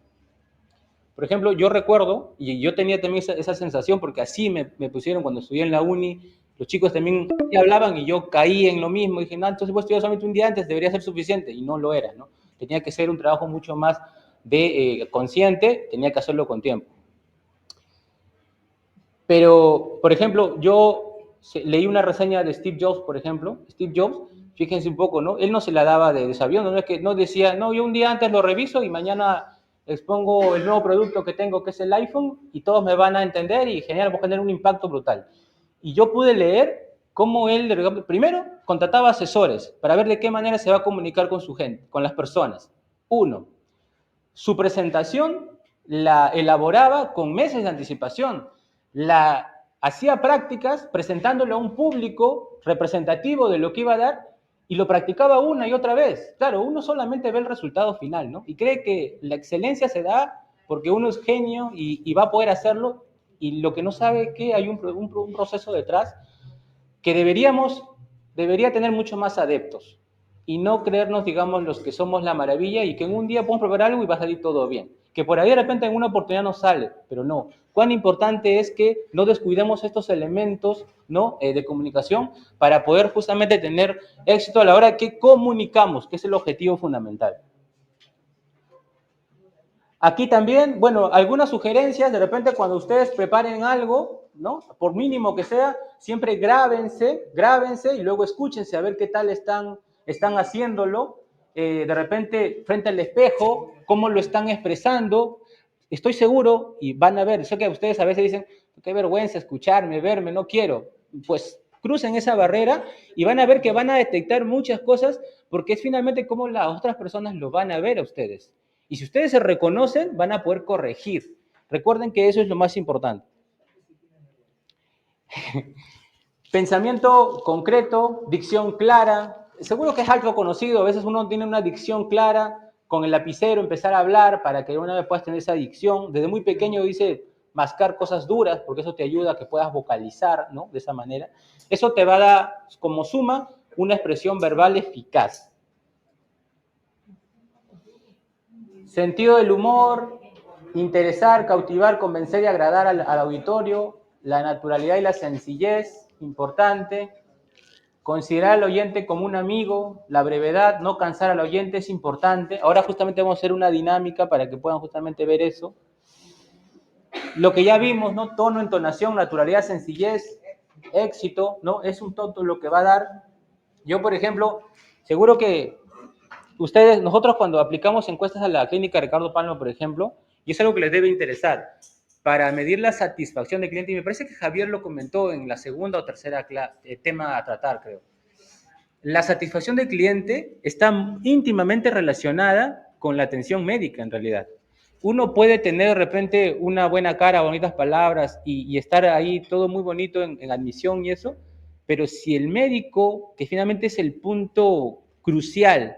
Por ejemplo, yo recuerdo, y yo tenía también esa sensación, porque así me pusieron cuando estudié en la uni, los chicos también hablaban y yo caí en lo mismo, y dije, no, entonces voy a estudiar solamente un día antes, debería ser suficiente, y no lo era, ¿no? Tenía que ser un trabajo mucho más consciente, tenía que hacerlo con tiempo. Pero, por ejemplo, yo leí una reseña de Steve Jobs, por ejemplo. Steve Jobs, fíjense un poco, ¿no? Él no se la daba de sabiendo, no es que no decía, no, yo un día antes lo reviso y mañana expongo el nuevo producto que tengo, que es el iPhone, y todos me van a entender y genial, voy a tener un impacto brutal. Y yo pude leer cómo él, primero, contrataba asesores para ver de qué manera se va a comunicar con su gente, con las personas. Uno, su presentación la elaboraba con meses de anticipación, hacía prácticas presentándolo a un público representativo de lo que iba a dar y lo practicaba una y otra vez. Claro, uno solamente ve el resultado final, ¿no? Y cree que la excelencia se da porque uno es genio y va a poder hacerlo, y lo que no sabe es que hay un proceso detrás que debería tener mucho más adeptos y no creernos, digamos, los que somos la maravilla y que en un día podemos probar algo y va a salir todo bien. Que por ahí de repente en una oportunidad no sale, pero no. Cuán importante es que no descuidemos estos elementos, ¿no? De comunicación para poder justamente tener éxito a la hora que comunicamos, que es el objetivo fundamental. Aquí también, bueno, algunas sugerencias, de repente cuando ustedes preparen algo, ¿no? Por mínimo que sea, siempre grábense y luego escúchense a ver qué tal están haciéndolo. De repente, frente al espejo, cómo lo están expresando. Estoy seguro, y van a ver, sé que ustedes a veces dicen, qué vergüenza escucharme, verme, no quiero. Pues crucen esa barrera y van a ver que van a detectar muchas cosas, porque es finalmente cómo las otras personas lo van a ver a ustedes. Y si ustedes se reconocen, van a poder corregir. Recuerden que eso es lo más importante. Pensamiento concreto, dicción clara. Seguro que es algo conocido. A veces uno tiene una dicción clara, con el lapicero empezar a hablar para que una vez puedas tener esa dicción. Desde muy pequeño dice mascar cosas duras, porque eso te ayuda a que puedas vocalizar, ¿no? De esa manera. Eso te va a dar, como suma, una expresión verbal eficaz. Sentido del humor, interesar, cautivar, convencer y agradar al auditorio, la naturalidad y la sencillez, importante. considerar al oyente como un amigo, la brevedad, no cansar al oyente es importante. Ahora justamente vamos a hacer una dinámica para que puedan justamente ver eso. Lo que ya vimos, ¿no? Tono, entonación, naturalidad, sencillez, éxito, ¿no? Es un todo lo que va a dar. Yo, por ejemplo, seguro que nosotros cuando aplicamos encuestas a la clínica Ricardo Palma, por ejemplo, y es algo que les debe interesar, para medir la satisfacción del cliente, y me parece que Javier lo comentó en la segunda o tercera tema a tratar, creo. La satisfacción del cliente está íntimamente relacionada con la atención médica, en realidad. Uno puede tener de repente una buena cara, bonitas palabras y estar ahí todo muy bonito en admisión y eso, pero si el médico, que finalmente es el punto crucial,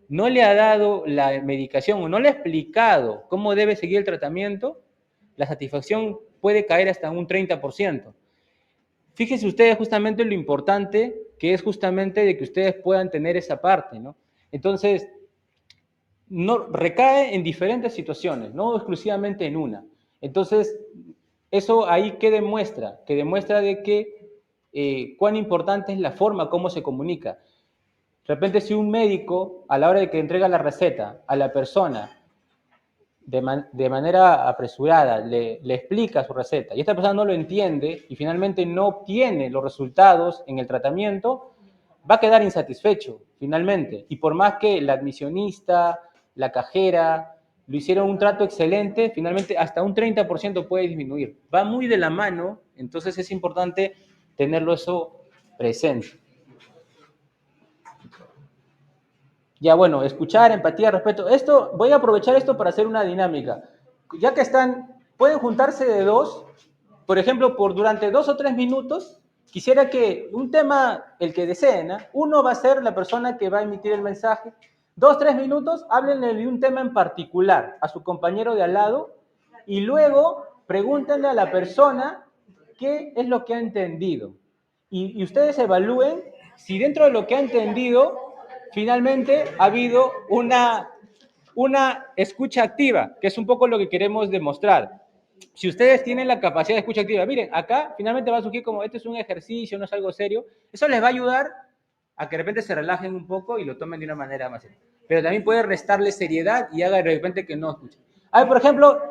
no le ha dado la medicación o no le ha explicado cómo debe seguir el tratamiento, la satisfacción puede caer hasta un 30%. Fíjense ustedes justamente lo importante que es justamente de que ustedes puedan tener esa parte, ¿no? Entonces, no recae en diferentes situaciones, no exclusivamente en una. Entonces, eso ahí que demuestra de que cuán importante es la forma como se comunica. De repente, si un médico, a la hora de que entrega la receta a la persona, de manera apresurada, le explica su receta y esta persona no lo entiende y finalmente no obtiene los resultados en el tratamiento, va a quedar insatisfecho finalmente. Y por más que la admisionista, la cajera, lo hicieron un trato excelente, finalmente hasta un 30% puede disminuir. Va muy de la mano, entonces es importante tenerlo eso presente. Ya, bueno, escuchar, empatía, respeto. Esto, voy a aprovechar esto para hacer una dinámica. Ya que pueden juntarse de dos, por ejemplo, durante 2 o 3 minutos, quisiera que un tema, el que deseen, ¿eh? Uno va a ser la persona que va a emitir el mensaje. 2, 3 minutos, háblenle de un tema en particular a su compañero de al lado y luego pregúntenle a la persona qué es lo que ha entendido. Y ustedes evalúen si dentro de lo que ha entendido finalmente ha habido una escucha activa, que es un poco lo que queremos demostrar. Si ustedes tienen la capacidad de escucha activa, miren, acá finalmente va a surgir como este es un ejercicio, no es algo serio, eso les va a ayudar a que de repente se relajen un poco y lo tomen de una manera más seria. Pero también puede restarle seriedad y haga de repente que no escuchen. Hay, por ejemplo,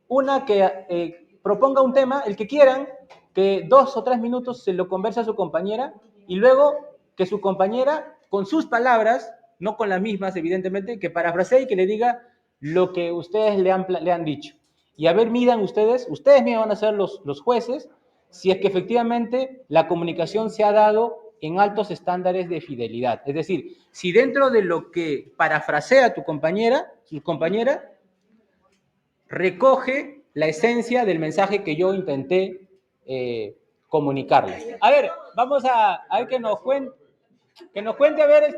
una que proponga un tema, el que quieran, que 2 o 3 minutos se lo converse a su compañera y luego que su compañera, con sus palabras, no con las mismas, evidentemente, que parafrasee y que le diga lo que ustedes le han dicho. Y a ver, midan ustedes mismos van a ser los jueces, si es que efectivamente la comunicación se ha dado en altos estándares de fidelidad. Es decir, si dentro de lo que parafrasea su compañera, recoge la esencia del mensaje que yo intenté comunicarles. A ver, vamos a ver que nos cuente, a ver,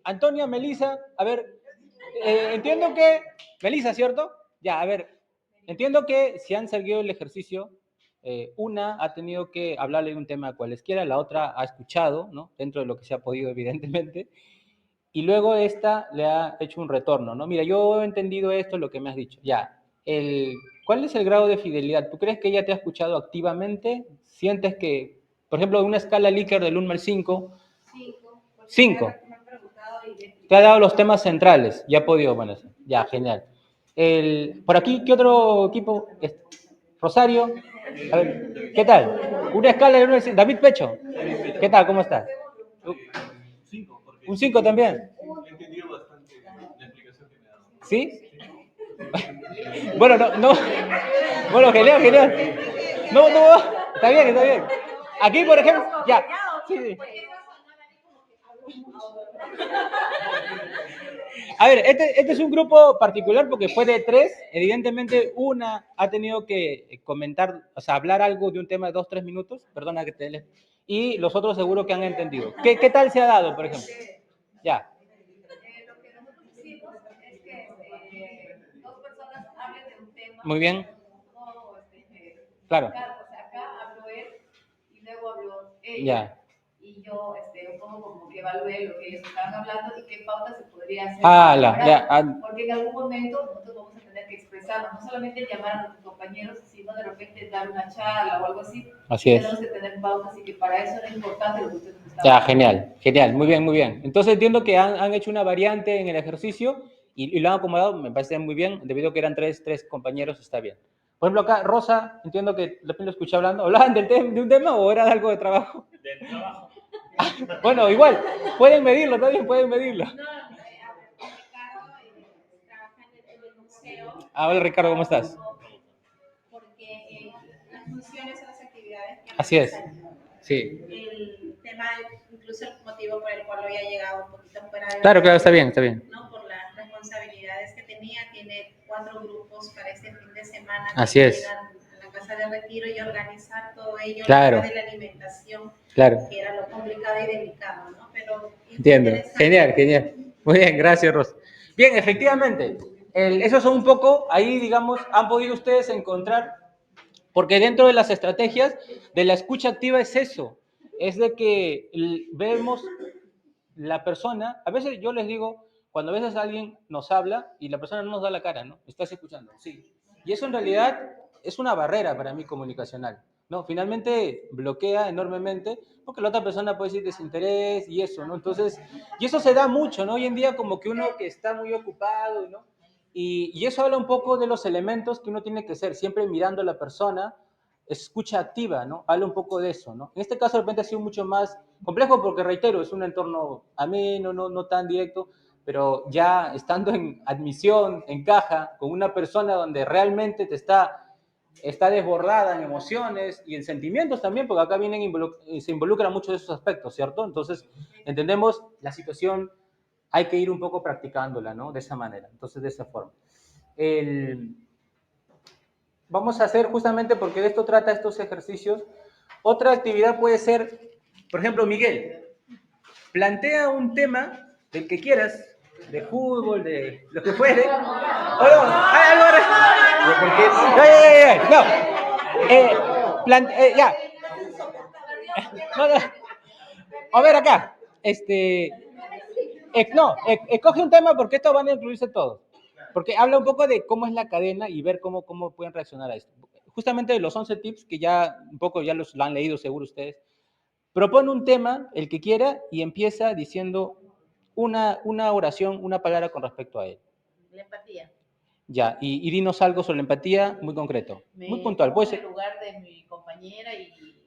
Antonia, Melissa, a ver, entiendo que, Melissa, ¿cierto? Ya, a ver, entiendo que si han seguido el ejercicio, una ha tenido que hablarle de un tema cualesquiera, la otra ha escuchado, ¿no? Dentro de lo que se ha podido, evidentemente, y luego esta le ha hecho un retorno, ¿no? Mira, yo he entendido esto, lo que me has dicho. Ya, ¿cuál es el grado de fidelidad? ¿Tú crees que ella te ha escuchado activamente? ¿Sientes que, por ejemplo, en una escala Likert del 1 al 5? 5. Te ha dado los temas centrales, ya ha podido, bueno, ya, genial. Por aquí, ¿qué otro equipo? Rosario, a ver, ¿qué tal? Una escala de 1 al 5. David Pecho, ¿qué tal? ¿Cómo estás? Un 5 también. He entendido bastante la explicación que me ha dado. ¿Sí? Bueno, no. Bueno, genial. No, está bien. Aquí, por ejemplo, ya. Sí. A ver, este es un grupo particular porque fue de 3. Evidentemente, una ha tenido que comentar, o sea, hablar algo de un tema de 2, 3 minutos. Perdona que te les. Y los otros seguro que han entendido. ¿Qué tal se ha dado, por ejemplo? Ya. Lo que nosotros hicimos es que dos personas hablen de un tema. Muy bien. Claro. O sea, acá habló él y luego habló ella. Ya. Y yo un poco como que evalué lo que ellos estaban hablando y qué pautas se podría hacer. Porque en algún momento nosotros vamos a tener que expresarnos, no solamente llamar a nuestros compañeros, sino de repente dar una charla o algo así. Así es. Tenemos que tener pautas y que para eso era importante lo que ustedes Ya, genial, genial, muy bien, muy bien. Entonces entiendo que han hecho una variante en el ejercicio y lo han acomodado, me parece muy bien, debido a que eran tres compañeros, está bien. Por ejemplo, acá, Rosa, entiendo que lo escuché hablando, ¿hablaban de un tema o era de algo de trabajo? Del trabajo. Bueno, igual, pueden medirlo, también pueden medirlo. No, Ricardo trabaja en el museo. Hola Ricardo, ¿cómo estás? Porque las funciones son las actividades que Así es, realizan. sí. El tema, incluso el motivo por el cual hoy ha llegado un poquito fuera de... Claro, claro, está bien, está bien. ¿no? Por las responsabilidades que tenía, tiene 4 grupos para este fin de semana. Así es. Llegan a la casa de retiro y organizar todo ello, claro. de la alimentación, claro. Que era lo complicado y delicado, ¿no? Pero entiendo, genial, genial. Muy bien, gracias, Rosa. Bien, efectivamente, esos son un poco, ahí digamos, han podido ustedes encontrar, porque dentro de las estrategias de la escucha activa es eso, es de que vemos la persona, a veces yo les digo, cuando a veces alguien nos habla y la persona no nos da la cara, ¿no? ¿Estás escuchando? Sí. Y eso en realidad es una barrera para mí comunicacional, ¿no? Finalmente bloquea enormemente porque la otra persona puede decir desinterés y eso, ¿no? Entonces, y eso se da mucho, ¿no? Hoy en día como que uno que está muy ocupado, ¿no? Y eso habla un poco de los elementos que uno tiene que ser, siempre mirando a la persona, escucha activa, ¿no? Habla un poco de eso, ¿no? En este caso de repente ha sido mucho más complejo porque, reitero, es un entorno ameno, no tan directo, pero ya estando en admisión, en caja, con una persona donde realmente está desbordada en emociones y en sentimientos también, porque acá se involucran muchos de esos aspectos, ¿cierto? Entonces, entendemos la situación, hay que ir un poco practicándola, ¿no? De esa manera, entonces de esa forma. Vamos a hacer justamente, porque de esto trata estos ejercicios, otra actividad puede ser, por ejemplo, Miguel, plantea un tema del que quieras, de fútbol, de lo que fuere. O no, ya. No, no. A ver acá, escoge un tema porque esto van a incluirse todos. Porque habla un poco de cómo es la cadena y ver cómo pueden reaccionar a esto. Justamente de los 11 tips que ya un poco ya lo han leído seguro ustedes. Propone un tema, el que quiera, y empieza diciendo una oración, una palabra con respecto a él. La empatía. Ya, y dinos algo sobre la empatía muy concreto, muy puntual. Puede ser en el lugar de mi compañera y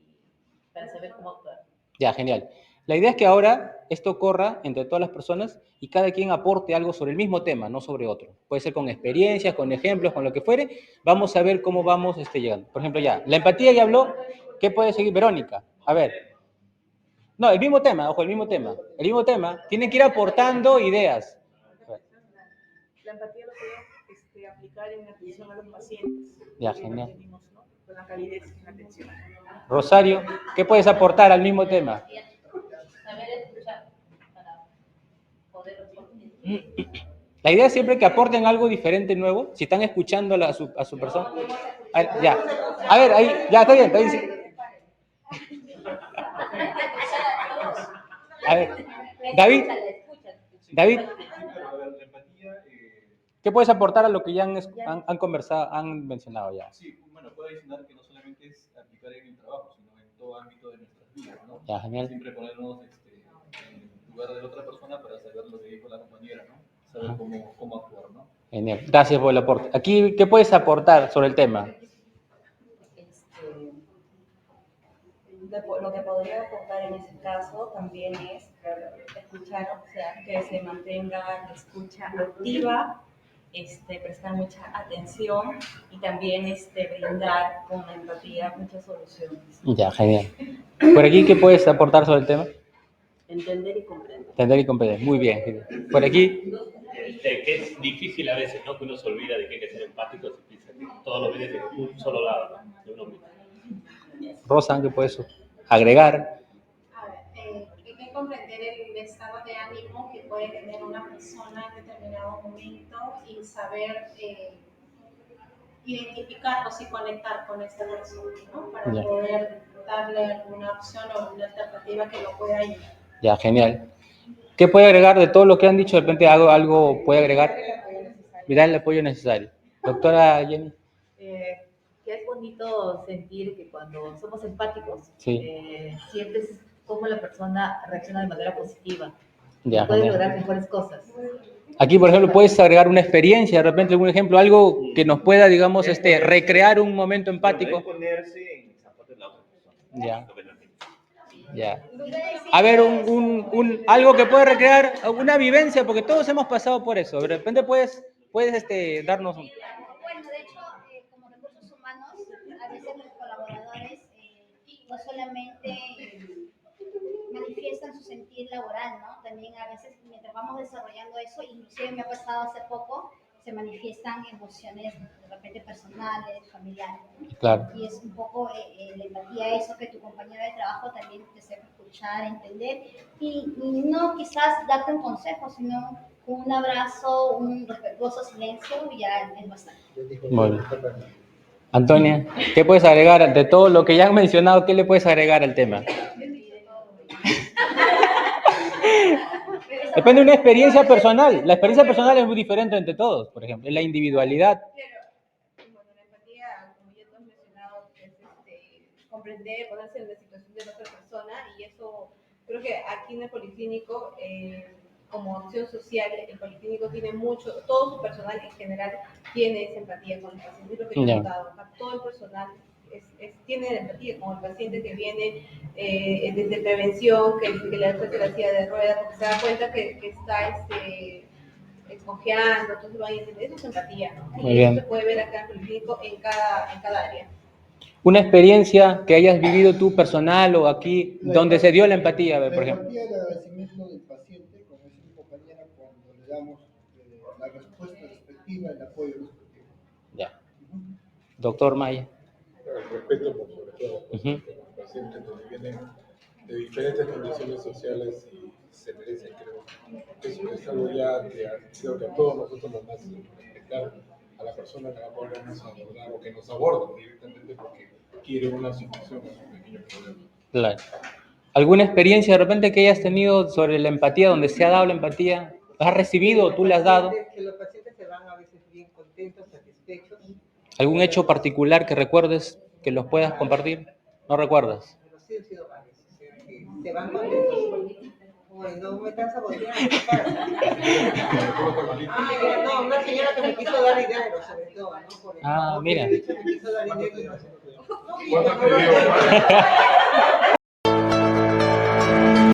para saber cómo actuar. Ya, genial. La idea es que ahora esto corra entre todas las personas y cada quien aporte algo sobre el mismo tema, no sobre otro. Puede ser con experiencias, con ejemplos, con lo que fuere. Vamos a ver cómo vamos llegando. Por ejemplo, ya, la empatía ya habló. ¿Qué puede seguir Verónica? A ver. No, el mismo tema, ojo, el mismo tema. El mismo tema. Tienen que ir aportando ideas. La empatía lo puedo aplicar en atención a los pacientes. Ya, genial. Venimos, ¿no? Con la calidez en la atención. Rosario, ¿qué puedes aportar al mismo tema? Saber escuchar para poder responder. La idea es siempre que aporten algo diferente, nuevo. Si están escuchando a su persona. A ver, ya. A ver, ahí, ya, está bien. Sí. A ver, David, ¿qué puedes aportar a lo que ya han conversado, han mencionado ya? Sí, bueno, puedo adicionar que no solamente es aplicar en el trabajo, sino en todo ámbito de nuestras vidas, ¿no? Ya, genial. Siempre ponernos en el lugar de la otra persona para saber lo que dijo la compañera, ¿no? Saber cómo actuar, ¿no? Genial, gracias por el aporte. Aquí, ¿qué puedes aportar sobre el tema? Lo que podría aportar en ese caso también es escuchar, o sea, que se mantenga la escucha activa, prestar mucha atención y también brindar con empatía muchas soluciones. Ya, genial. ¿Por aquí qué puedes aportar sobre el tema? Entender y comprender. Entender y comprender, muy bien. Genial. Por aquí. Que es difícil a veces, ¿no? Que uno se olvida de que hay que ser empático y piensa que todo lo ve desde un solo lado, ¿no? De uno mismo. Rosa, ¿qué puedes agregar? A ver, hay que comprender el estado de ánimo que puede tener una persona en determinado momento y saber identificarlos y conectar con esta persona, ¿no? Para poder darle alguna opción o una alternativa que lo pueda ayudar. Ya, genial. ¿Qué puede agregar de todo lo que han dicho? De repente algo puede agregar. Mirá el apoyo necesario. Doctora Jenny. Que es bonito sentir que cuando somos empáticos, sí. sientes cómo la persona reacciona de manera positiva. Ya, Puede genial. lograr mejores cosas. Aquí, por ejemplo, puedes agregar una experiencia, de repente algún ejemplo, algo que nos pueda, digamos, recrear un momento empático. Ponerse en el zapato de la otra persona. Ya. Ya. A ver, algo que puede recrear una vivencia, porque todos hemos pasado por eso. De repente puedes darnos un... Bueno, de hecho, como recursos humanos, a veces los colaboradores no solamente manifiestan su sentir laboral, ¿no? También a veces mientras vamos desarrollando eso, inclusive me ha pasado hace poco, se manifiestan emociones de repente personales, familiares, ¿no? Claro. Y es un poco la empatía, eso que tu compañero de trabajo también te sepa escuchar, entender, y no quizás darte un consejo, sino un abrazo, un respetuoso silencio, ya es bastante. Muy bien. Antonia, ¿qué puedes agregar de todo lo que ya han mencionado? ¿Qué le puedes agregar al tema? Depende de una experiencia personal. La experiencia personal es muy diferente entre todos, por ejemplo, es la individualidad. Bueno, la empatía, como ya tú has mencionado, es comprender, ponerse en la situación de la otra persona, y eso creo que aquí en el Policlínico, como acción social, el Policlínico tiene mucho, todo su personal en general tiene esa empatía con el paciente, es lo que yo he notado. Todo el personal tiene empatía con el paciente que viene desde prevención, que le ofrece la silla de ruedas, porque se da cuenta que está escogeando, entonces van a entender, eso es empatía, ¿no? Muy Y bien. eso se puede ver acá en el Policlínico en cada área. Una experiencia que hayas vivido tú personal o aquí, donde se dio la empatía, a ver, por ejemplo. La empatía y el agradecimiento del paciente, como dice mi compañera, cuando le damos la respuesta respectiva, el apoyo respectivo. Ya. Doctor Maya. El respeto por sobre todo, los pacientes donde vienen de diferentes condiciones sociales y se merecen, creo. Eso es algo ya que creo que a todos nosotros nos hace respetar a la persona que la podemos abordar o que nos aborda directamente porque quiere una solución a su pequeño problema. Claro. ¿Alguna experiencia de repente que hayas tenido sobre la empatía, donde se ha dado la empatía? ¿Has recibido o tú le has dado? Que los pacientes se van a veces bien contentos, satisfechos. ¿Algún hecho particular que recuerdes que los puedas compartir? ¿No recuerdas? Pero sí han sido varios, o sea, que se van contentos. Bueno, no me están saboteando, ¿qué pasa? No, una señora que me quiso dar dinero, sobre todo, ¿no? Mira. Me quiso dar dinero y no se lo dio. ¿Cuánto te dio?